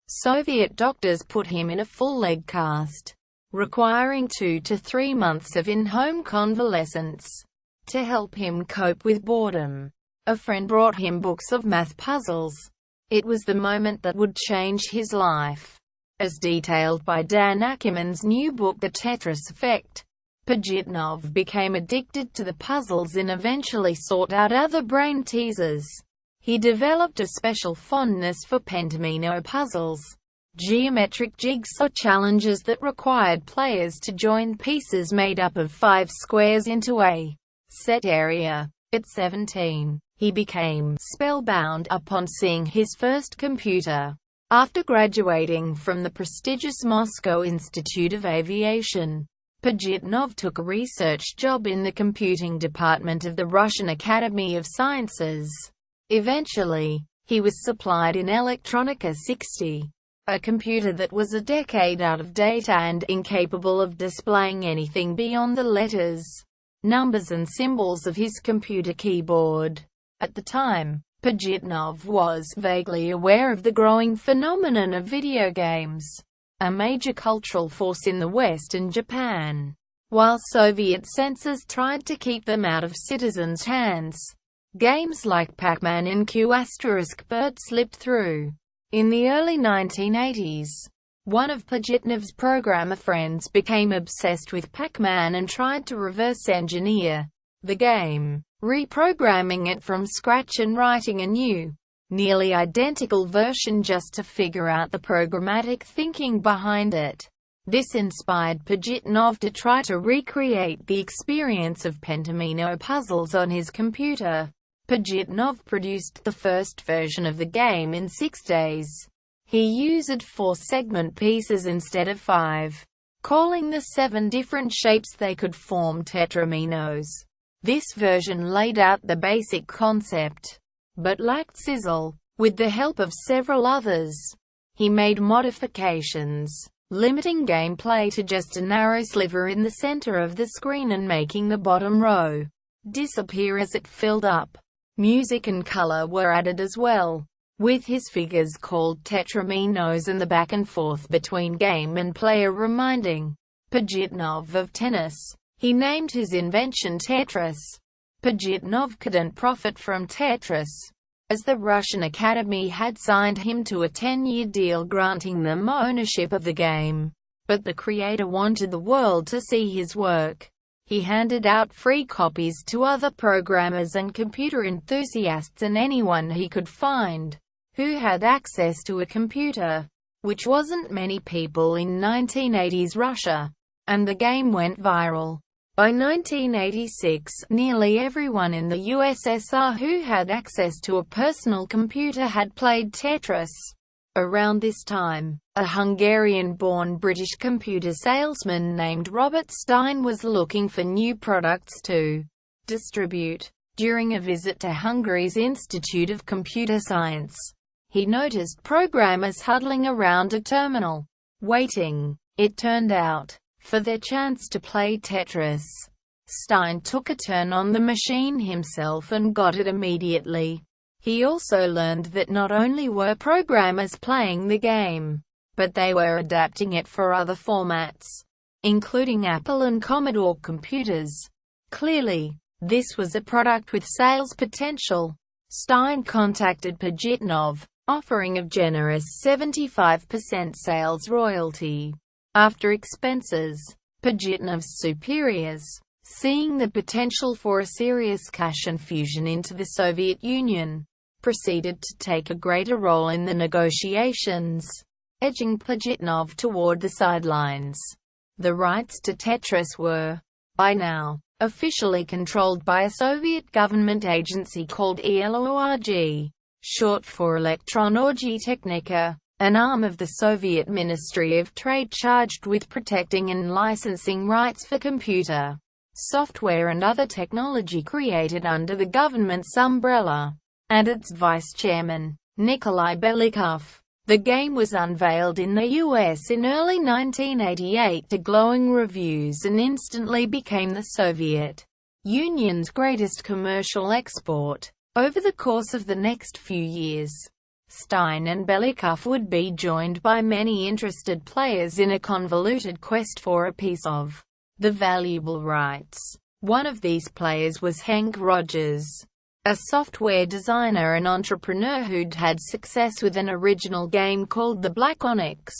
Soviet doctors put him in a full leg cast, requiring 2 to 3 months of in-home convalescence. To help him cope with boredom, a friend brought him books of math puzzles. It was the moment that would change his life, as detailed by Dan Ackerman's new book The Tetris Effect.Pajitnov became addicted to the puzzles and eventually sought out other brain teasers. He developed a special fondness for pentomino puzzles, geometric jigsaw challenges that required players to join pieces made up of 5 squares into a set area. At 17, he became spellbound upon seeing his first computer. After graduating from the prestigious Moscow Institute of Aviation, Pajitnov took a research job in the computing department of the Russian Academy of Sciences. Eventually, he was supplied an Electronica 60, a computer that was a decade out of date and incapable of displaying anything beyond the letters, numbers and symbols of his computer keyboard. At the time, Pajitnov was vaguely aware of the growing phenomenon of video games, a major cultural force in the West and Japan. While Soviet censors tried to keep them out of citizens' hands, games like Pac-Man and Q*Bert slipped through. In the early 1980s, one of Pajitnov's programmer friends became obsessed with Pac-Man and tried to reverse engineer the game, reprogramming it from scratch and writing a new, nearly identical version just to figure out the programmatic thinking behind it. This inspired Pajitnov to try to recreate the experience of pentomino puzzles on his computer. Pajitnov produced the first version of the game in 6 days. He used 4 segment pieces instead of 5, calling the 7 different shapes they could form tetraminos. This version laid out the basic concept, but lacked sizzle. With the help of several others, he made modifications, limiting gameplay to just a narrow sliver in the center of the screen and making the bottom row disappear as it filled up. Music and color were added as well, with his figures called tetraminos and the back and forth between game and player reminding Pajitnov of tennis. He named his invention Tetris. Pajitnov couldn't profit from Tetris, as the Russian Academy had signed him to a 10-year deal granting them ownership of the game. But the creator wanted the world to see his work. He handed out free copies to other programmers and computer enthusiasts and anyone he could find who had access to a computer, which wasn't many people in 1980s Russia, and the game went viral. By 1986, nearly everyone in the USSR who had access to a personal computer had played Tetris. Around this time, a Hungarian-born British computer salesman named Robert Stein was looking for new products to distribute. During a visit to Hungary's Institute of Computer Science, he noticed programmers huddling around a terminal, waiting, it turned out, for their chance to play Tetris. Stein took a turn on the machine himself and got it immediately. He also learned that not only were programmers playing the game, but they were adapting it for other formats, including Apple and Commodore computers. Clearly, this was a product with sales potential. Stein contacted Pajitnov, offering a generous 75% sales royalty after expenses. Pajitnov's superiors, seeing the potential for a serious cash infusion into the Soviet Union, proceeded to take a greater role in the negotiations, edging Pajitnov toward the sidelines. The rights to Tetris were, by now, officially controlled by a Soviet government agency called ELORG, short for Electronica, an arm of the Soviet Ministry of Trade charged with protecting and licensing rights for computer software and other technology created under the government's umbrella, and its vice-chairman, Nikolai Belikov. The game was unveiled in the US in early 1988 to glowing reviews and instantly became the Soviet Union's greatest commercial export. Over the course of the next few years, Stein and Belikov would be joined by many interested players in a convoluted quest for a piece of the valuable rights. One of these players was Hank Rogers, a software designer and entrepreneur who'd had success with an original game called The Black Onyx.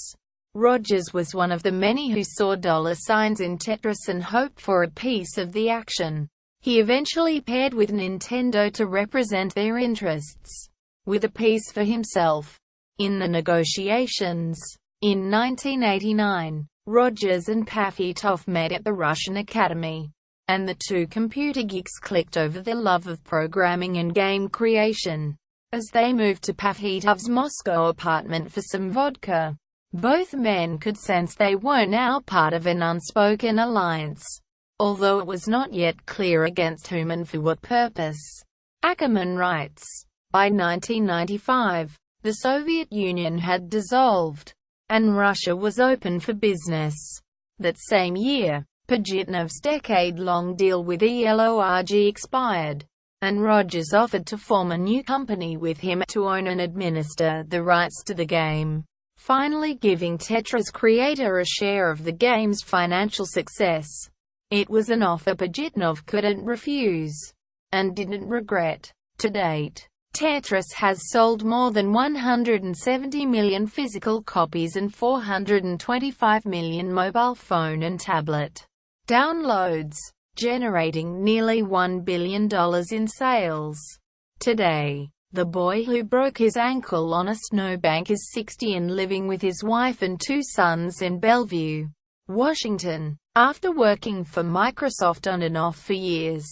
Rogers was one of the many who saw dollar signs in Tetris and hoped for a piece of the action. He eventually paired with Nintendo to represent their interests, with a piece for himself. In the negotiations, in 1989, Rogers and Pajitnov met at the Russian Academy, and the two computer geeks clicked over their love of programming and game creation. As they moved to Pajitnov's Moscow apartment for some vodka, both men could sense they were now part of an unspoken alliance, although it was not yet clear against whom and for what purpose. Ackerman writes, by 1995, the Soviet Union had dissolved, and Russia was open for business. That same year, Pajitnov's decade-long deal with Electronica expired, and Rogers offered to form a new company with him to own and administer the rights to the game, finally giving Tetris creator a share of the game's financial success. It was an offer Pajitnov couldn't refuse, and didn't regret. To date, Tetris has sold more than 170 million physical copies and 425 million mobile phone and tablet downloads, generating nearly $1 billion in sales. Today, the boy who broke his ankle on a snowbank is 60 and living with his wife and two sons in Bellevue, Washington. After working for Microsoft on and off for years,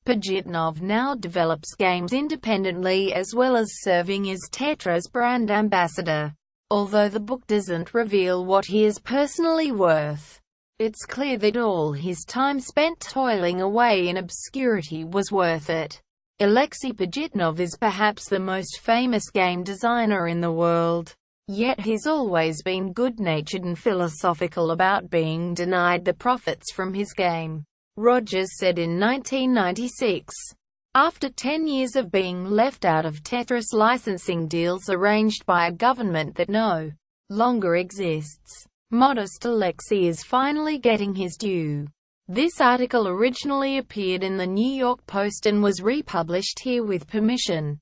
Pajitnov now develops games independently as well as serving as Tetris brand ambassador. Although the book doesn't reveal what he is personally worth, it's clear that all his time spent toiling away in obscurity was worth it. Alexei Pajitnov is perhaps the most famous game designer in the world, yet he's always been good-natured and philosophical about being denied the profits from his game. Rogers said in 1996, after 10 years of being left out of Tetris licensing deals arranged by a government that no longer exists, modest Alexei is finally getting his due. This article originally appeared in the New York Post and was republished here with permission.